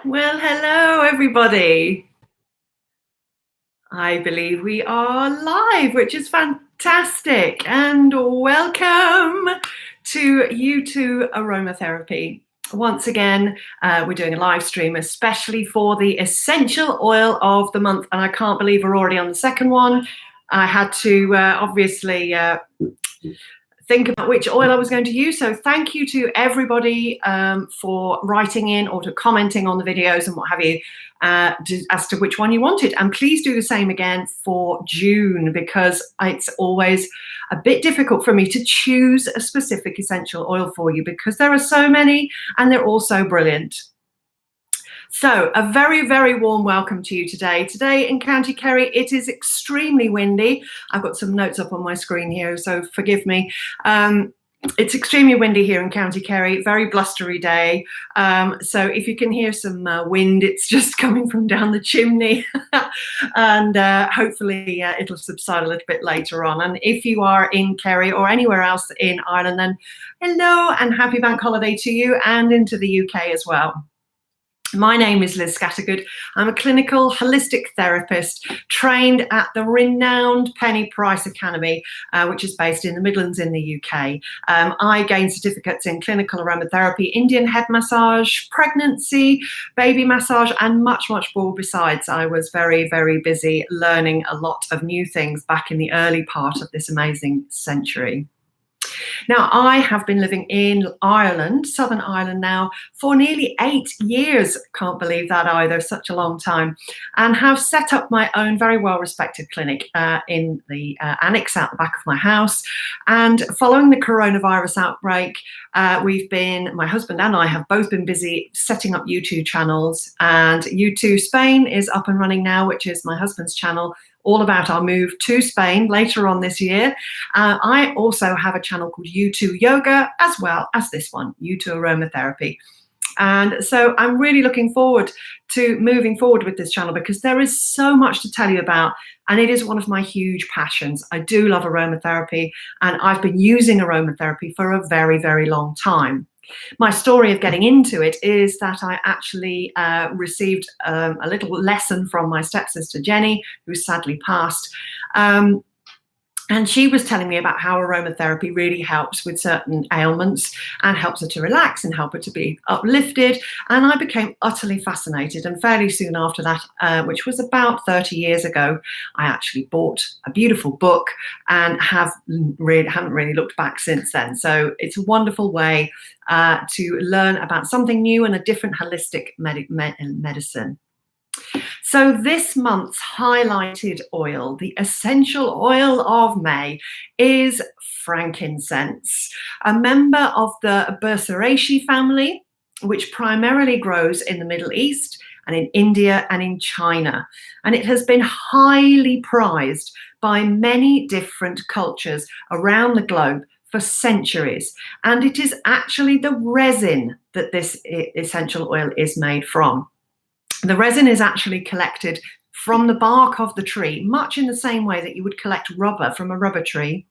Well, hello, everybody. I believe we are live, which is fantastic. And welcome to YouToo Aromatherapy. Once again, we're doing a live stream, especially for the essential oil of the month. And I can't believe we're already on the second one. I had to obviously think about which oil I was going to use. So thank you to everybody for writing in or to commenting on the videos and what have you as to which one you wanted. And please do the same again for June, because it's always a bit difficult for me to choose a specific essential oil for you because there are so many and they're all so brilliant. So a very, very warm welcome to you today. Today in County Kerry, it is extremely windy. I've got some notes up on my screen here, so forgive me. It's extremely windy here in County Kerry, very blustery day. So if you can hear some wind, it's just coming from down the chimney. And hopefully it'll subside a little bit later on. And if you are in Kerry or anywhere else in Ireland, then hello and happy bank holiday to you and into the UK as well. My name is Liz Scattergood. I'm a clinical holistic therapist trained at the renowned Penny Price Academy, which is based in the Midlands in the UK. I gained certificates in clinical aromatherapy, Indian head massage, pregnancy, baby massage, and much, much more besides. I was very, very busy learning a lot of new things back in the early part of this amazing century. Now, I have been living in Ireland, Southern Ireland now, for nearly 8 years. Can't believe that either, such a long time. And have set up my own very well-respected clinic in the annex out the back of my house. And following the coronavirus outbreak, my husband and I have both been busy setting up YouTube channels. And YouToo Spain is up and running now, which is my husband's channel, all about our move to Spain later on this year. I also have a channel called YouToo Yoga, as well as this one, YouToo Aromatherapy. And so I'm really looking forward to moving forward with this channel because there is so much to tell you about, and it is one of my huge passions. I do love aromatherapy, and I've been using aromatherapy for a very, very long time. My story of getting into it is that I actually received a little lesson from my stepsister Jenny, who sadly passed. And she was telling me about how aromatherapy really helps with certain ailments and helps her to relax and help her to be uplifted. And I became utterly fascinated. And fairly soon after that, which was about 30 years ago, I actually bought a beautiful book and haven't really looked back since then. So it's a wonderful way to learn about something new and a different holistic medicine. So this month's highlighted oil, the essential oil of May, is frankincense, a member of the Boswellia family, which primarily grows in the Middle East and in India and in China. And it has been highly prized by many different cultures around the globe for centuries. And it is actually the resin that this essential oil is made from. The resin is actually collected from the bark of the tree, much in the same way that you would collect rubber from a rubber tree.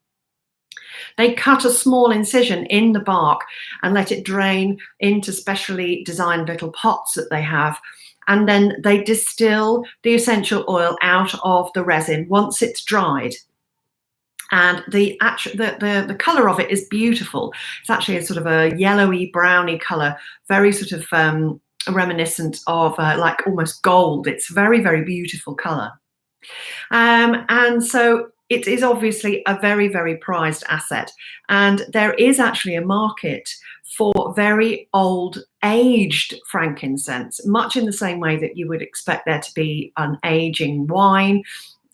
They cut a small incision in the bark and let it drain into specially designed little pots that they have. And then they distill the essential oil out of the resin once it's dried. And the color of it is beautiful. It's actually a sort of a yellowy, browny color, very sort of reminiscent of like almost gold. It's very, very beautiful color. And so it is obviously a very, very prized asset. And there is actually a market for very old, aged frankincense, much in the same way that you would expect there to be an aging wine,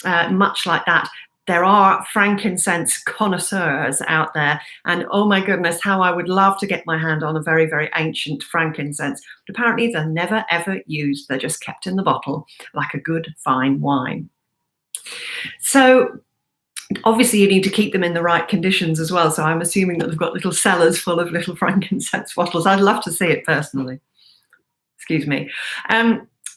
much like that. There are frankincense connoisseurs out there, and oh my goodness, how I would love to get my hand on a very, very ancient frankincense. But apparently they're never ever used. They're just kept in the bottle like a good fine wine. So obviously you need to keep them in the right conditions as well. So I'm assuming that they've got little cellars full of little frankincense bottles. I'd love to see it personally. Excuse me.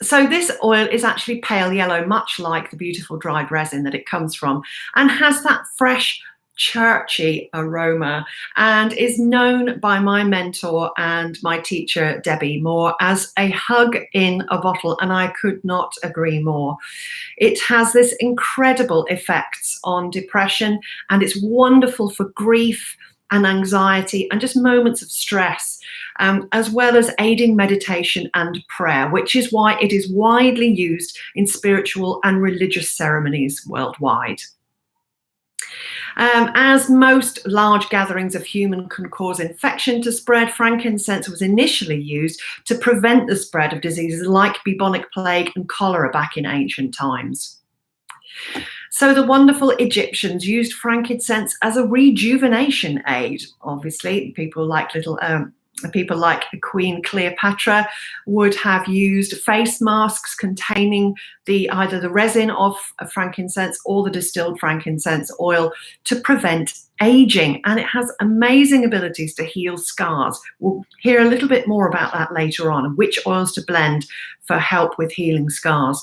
So this oil is actually pale yellow, much like the beautiful dried resin that it comes from, and has that fresh churchy aroma and is known by my mentor and my teacher, Debbie Moore, as a hug in a bottle, and I could not agree more. It has this incredible effects on depression, and it's wonderful for grief and anxiety and just moments of stress, as well as aiding meditation and prayer, which is why it is widely used in spiritual and religious ceremonies worldwide. As most large gatherings of human can cause infection to spread, frankincense was initially used to prevent the spread of diseases like bubonic plague and cholera back in ancient times. So the wonderful Egyptians used frankincense as a rejuvenation aid. Obviously, people like Queen Cleopatra would have used face masks containing either the resin of frankincense or the distilled frankincense oil to prevent aging, and it has amazing abilities to heal scars. We'll hear a little bit more about that later on, and which oils to blend for help with healing scars.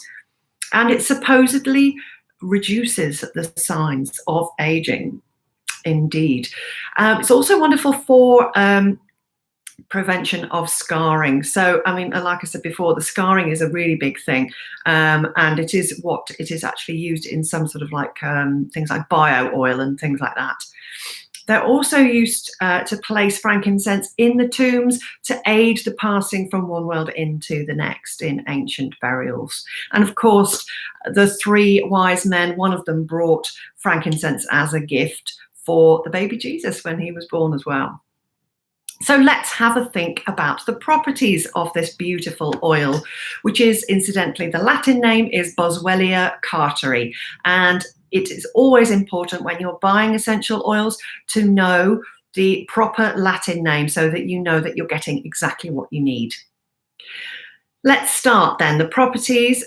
And it supposedly reduces the signs of aging. Indeed. It's also wonderful for prevention of scarring. So, I mean, like I said before, the scarring is a really big thing, and it is actually used in some sort of like things like bio oil and things like that. They're also used to place frankincense in the tombs to aid the passing from one world into the next in ancient burials. And of course, the three wise men, one of them brought frankincense as a gift for the baby Jesus when he was born as well. So let's have a think about the properties of this beautiful oil, which is, incidentally, the Latin name is Boswellia Carteri, and it is always important when you're buying essential oils to know the proper Latin name so that you know that you're getting exactly what you need. Let's start then. The properties.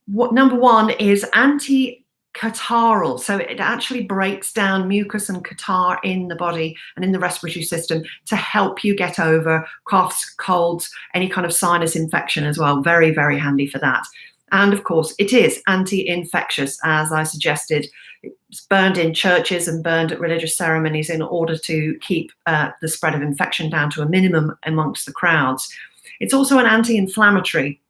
Number one is anti-catarrhal, so it actually breaks down mucus and catarrh in the body and in the respiratory system to help you get over coughs, colds, any kind of sinus infection as well. Very, very handy for that. And of course, it is anti-infectious, as I suggested. It's burned in churches and burned at religious ceremonies in order to keep the spread of infection down to a minimum amongst the crowds. It's also an anti-inflammatory,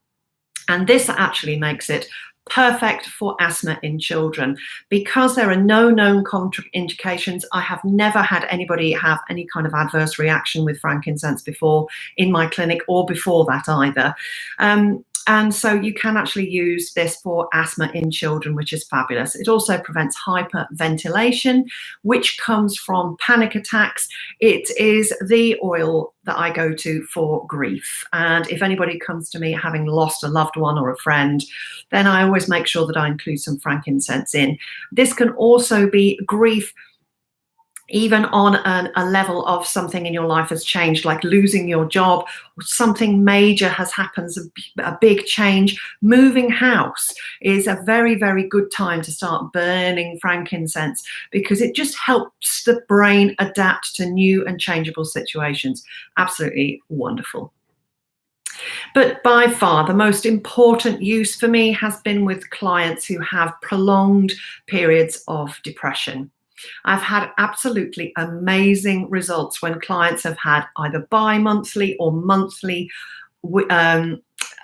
and this actually makes it perfect for asthma in children. Because there are no known contraindications, I have never had anybody have any kind of adverse reaction with frankincense before in my clinic, or before that either. And so you can actually use this for asthma in children, which is fabulous. It also prevents hyperventilation, which comes from panic attacks. It is the oil that I go to for grief. And if anybody comes to me having lost a loved one or a friend, then I always make sure that I include some frankincense in. This can also be grief even on a level of something in your life has changed, like losing your job, or something major has happened, a big change. Moving house is a very, very good time to start burning frankincense, because it just helps the brain adapt to new and changeable situations. Absolutely wonderful. But by far the most important use for me has been with clients who have prolonged periods of depression. I've had absolutely amazing results when clients have had either bi-monthly or monthly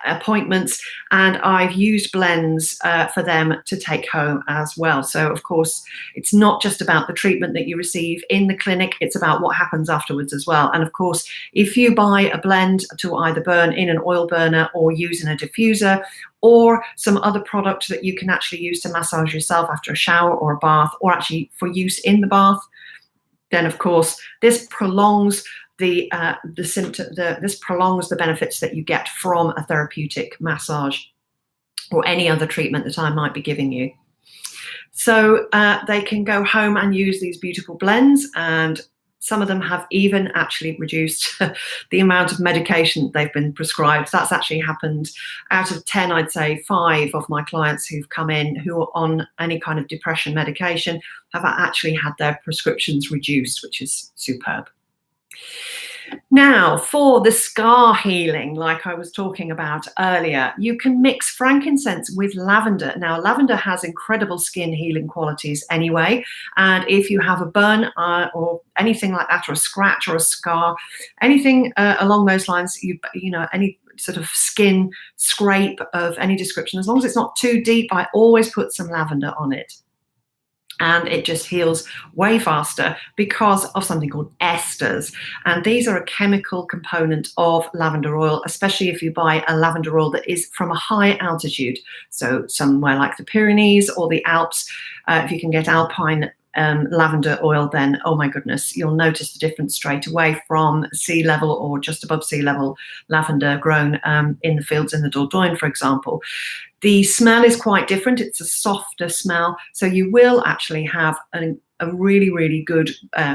appointments, and I've used blends for them to take home as well. So of course, it's not just about the treatment that you receive in the clinic, it's about what happens afterwards as well. And of course, if you buy a blend to either burn in an oil burner or use in a diffuser, or some other product that you can actually use to massage yourself after a shower or a bath, or actually for use in the bath, then of course this prolongs this prolongs the benefits that you get from a therapeutic massage or any other treatment that I might be giving you. So they can go home and use these beautiful blends, and some of them have even actually reduced the amount of medication they've been prescribed. That's actually happened. Out of 10, I'd say 5 of my clients who've come in who are on any kind of depression medication have actually had their prescriptions reduced, which is superb. Now, for the scar healing, like I was talking about earlier, you can mix frankincense with lavender. Now, lavender has incredible skin healing qualities anyway, and if you have a burn or anything like that, or a scratch or a scar, anything along those lines, you know, any sort of skin scrape of any description, as long as it's not too deep, I always put some lavender on it. And it just heals way faster because of something called esters. And these are a chemical component of lavender oil, especially if you buy a lavender oil that is from a high altitude. So somewhere like the Pyrenees or the Alps, if you can get alpine lavender oil, then oh my goodness, you'll notice the difference straight away from sea level or just above sea level lavender grown in the fields in the Dordogne, for example. The smell is quite different. It's a softer smell. So you will actually have a really, really good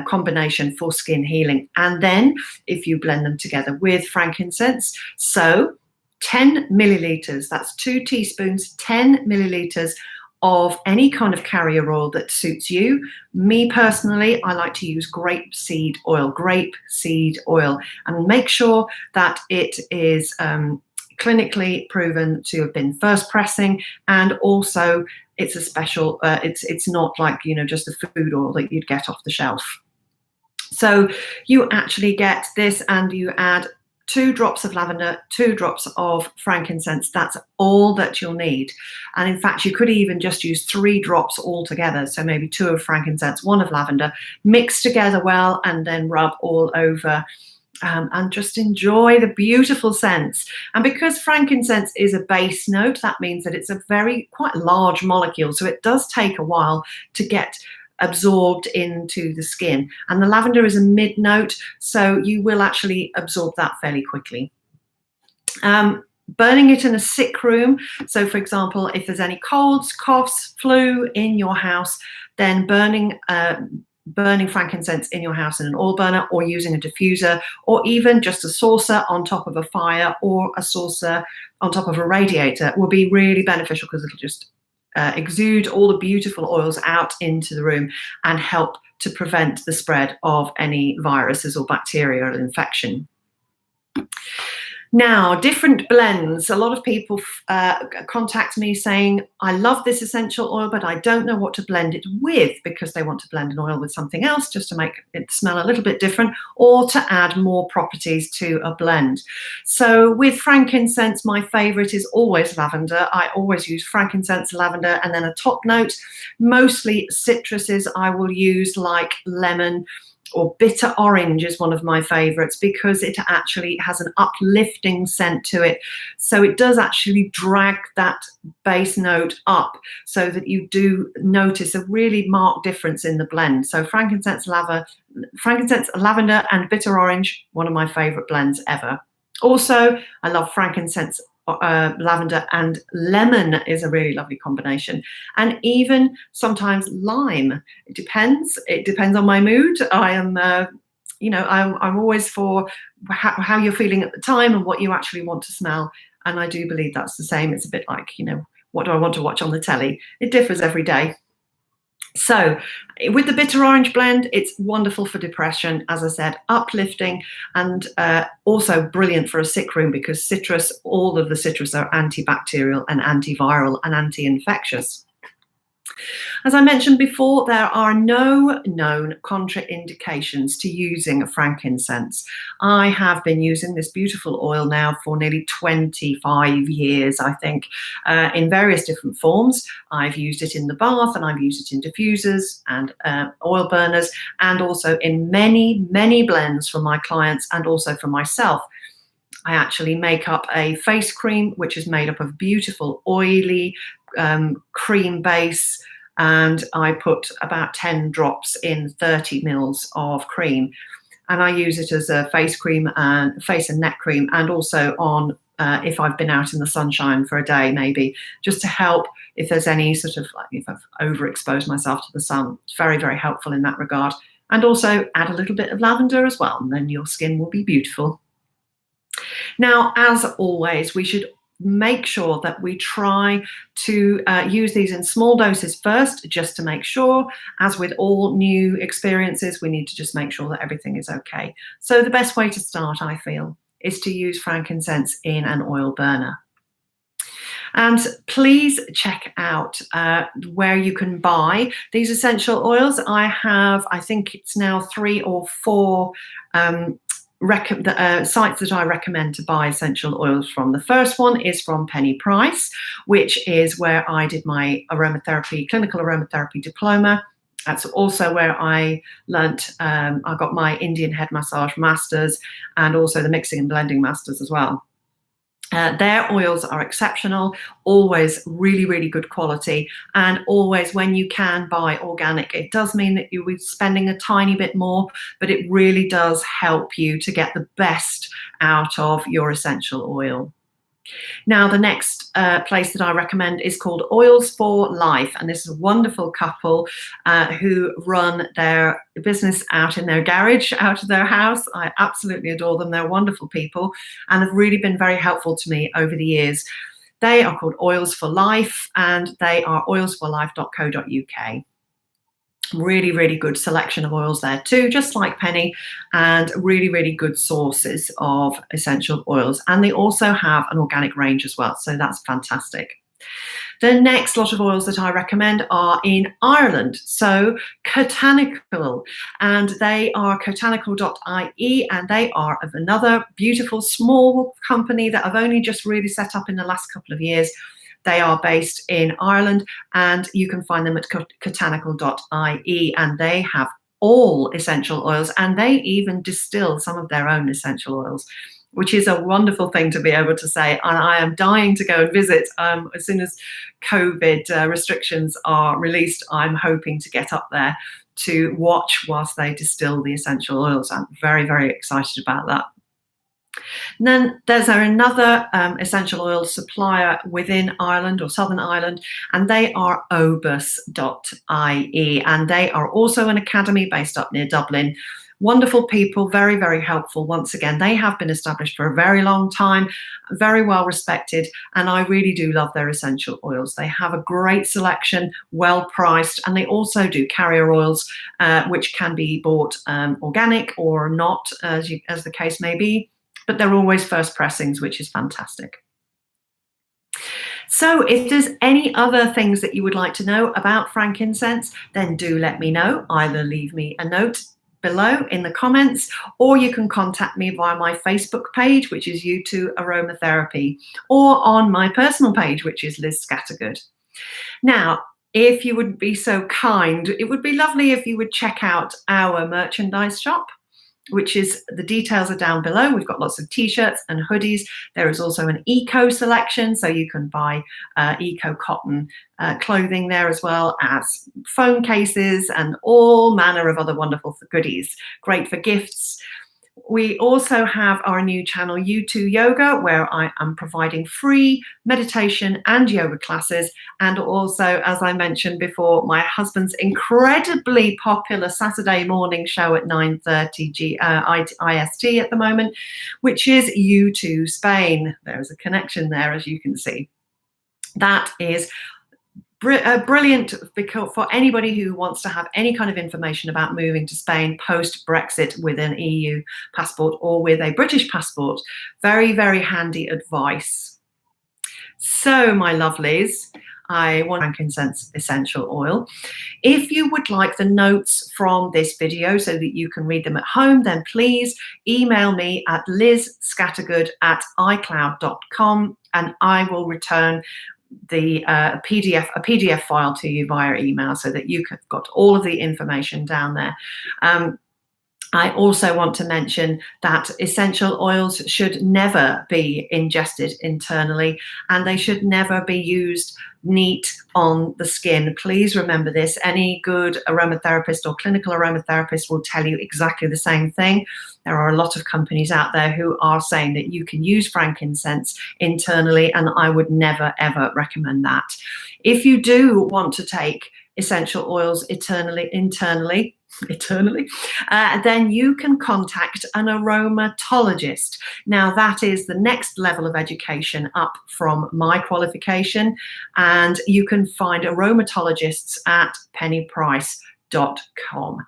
combination for skin healing. And then if you blend them together with frankincense, so 10 milliliters, that's 2 teaspoons, 10 milliliters of any kind of carrier oil that suits you. Me personally, I like to use grapeseed oil, and make sure that it is clinically proven to have been first pressing, and also it's a special, it's not like, you know, just a food oil that you'd get off the shelf. So you actually get this and you add 2 drops of lavender, 2 drops of frankincense. That's all that you'll need. And in fact, you could even just use 3 drops altogether. So maybe 2 of frankincense, 1 of lavender, mix together well, and then rub all over. And just enjoy the beautiful scents. And because frankincense is a base note, that means that it's a quite large molecule. So it does take a while to get absorbed into the skin. And the lavender is a mid note, so you will actually absorb that fairly quickly. Burning it in a sick room. So for example, if there's any colds, coughs, flu in your house, then burning frankincense in your house in an oil burner, or using a diffuser, or even just a saucer on top of a fire, or a saucer on top of a radiator will be really beneficial, because it'll just exude all the beautiful oils out into the room and help to prevent the spread of any viruses or bacterial infection. Now, different blends. A lot of people contact me saying, I love this essential oil, but I don't know what to blend it with, because they want to blend an oil with something else just to make it smell a little bit different, or to add more properties to a blend. So with frankincense, my favorite is always lavender. I always use frankincense, lavender, and then a top note. Mostly citruses I will use, like lemon, or bitter orange is one of my favorites, because it actually has an uplifting scent to it. So it does actually drag that base note up, so that you do notice a really marked difference in the blend. So frankincense, lavender, and bitter orange, one of my favorite blends ever. Also, I love frankincense, lavender and lemon is a really lovely combination, and even sometimes lime. It depends on my mood. I am I'm always for how you're feeling at the time and what you actually want to smell, and I do believe that's the same. It's a bit like, you know, what do I want to watch on the telly? It differs every day. So with the bitter orange blend, it's wonderful for depression, as I said, uplifting, and also brilliant for a sick room, because citrus, all of the citrus are antibacterial and antiviral and anti-infectious. As I mentioned before, there are no known contraindications to using frankincense. I have been using this beautiful oil now for nearly 25 years, I think, in various different forms. I've used it in the bath, and I've used it in diffusers and oil burners, and also in many, many blends for my clients and also for myself. I actually make up a face cream, which is made up of beautiful oily cream base, and I put about 10 drops in 30 mils of cream, and I use it as a face cream and face and neck cream, and also on if I've been out in the sunshine for a day, maybe just to help if there's any sort of, like, if I've overexposed myself to the sun. It's very, very helpful in that regard. And also add a little bit of lavender as well, and then your skin will be beautiful. Now, as always, we should make sure that we try to use these in small doses first, just to make sure. As with all new experiences, we need to just make sure that everything is okay. So the best way to start, I feel, is to use frankincense in an oil burner. And please check out where you can buy these essential oils. I think it's now 3 or 4 sites that I recommend to buy essential oils from. The first one is from Penny Price, which is where I did my clinical aromatherapy diploma. That's also where I learnt, I got my Indian head massage masters and also the mixing and blending masters as well. Their oils are exceptional, always really, really good quality, and always, when you can buy organic. It does mean that you'll be spending a tiny bit more, but it really does help you to get the best out of your essential oil. Now, the next place that I recommend is called Oils for Life, and this is a wonderful couple who run their business out in their garage, out of their house. I absolutely adore them. They're wonderful people and have really been very helpful to me over the years. They are called Oils for Life, and they are oilsforlife.co.uk. Really, really good selection of oils there too, just like Penny, and really, really good sources of essential oils. And they also have an organic range as well, so that's fantastic. The next lot of oils that I recommend are in Ireland. So Cotanical, and they are cotanical.ie, and they are of another beautiful small company that I've only just really set up in the last couple of years. They are based in Ireland, and you can find them at cotanical.ie, and they have all essential oils, and they even distill some of their own essential oils, which is a wonderful thing to be able to say. And I am dying to go and visit as soon as COVID restrictions are released. I'm hoping to get up there to watch whilst they distill the essential oils. I'm very, very excited about that. And then there's another essential oil supplier within Ireland, or Southern Ireland, and they are obus.ie, and they are also an academy based up near Dublin. Wonderful people, very, very helpful. Once again, they have been established for a very long time, very well respected, and I really do love their essential oils. They have a great selection, well priced, and they also do carrier oils, which can be bought organic or not, as the case may be. But they're always first pressings, which is fantastic. So if there's any other things that you would like to know about frankincense, then do let me know. Either leave me a note below in the comments, or you can contact me via my Facebook page, which is YouToo Aromatherapy, or on my personal page, which is Liz Scattergood. Now, if you would be so kind, it would be lovely if you would check out our merchandise shop, which is, the details are down below. We've got lots of t-shirts and hoodies. There is also an eco selection, so you can buy eco cotton clothing there, as well as phone cases and all manner of other wonderful goodies. Great for gifts. We also have our new channel, YouToo Yoga, where I am providing free meditation and yoga classes. And also, as I mentioned before, my husband's incredibly popular Saturday morning show at 9:30 IST at the moment, which is YouToo Spain. There's a connection there, as you can see. That is brilliant, because for anybody who wants to have any kind of information about moving to Spain post-Brexit with an EU passport or with a British passport. Very, very handy advice. So, my lovelies, I want frankincense essential oil. If you would like the notes from this video so that you can read them at home, then please email me at lizscattergood@icloud.com, and I will return a PDF file to you via email, so that you have got all of the information down there. I also want to mention that essential oils should never be ingested internally, and they should never be used neat on the skin. Please remember this. Any good aromatherapist or clinical aromatherapist will tell you exactly the same thing. There are a lot of companies out there who are saying that you can use frankincense internally, and I would never, ever recommend that. If you do want to take essential oils internally, eternally, then you can contact an aromatologist. Now, that is the next level of education up from my qualification, and you can find aromatologists at pennyprice.com.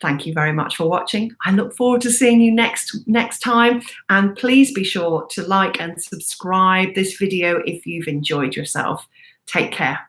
Thank you very much for watching. I look forward to seeing you next time, and please be sure to like and subscribe this video if you've enjoyed yourself. Take care.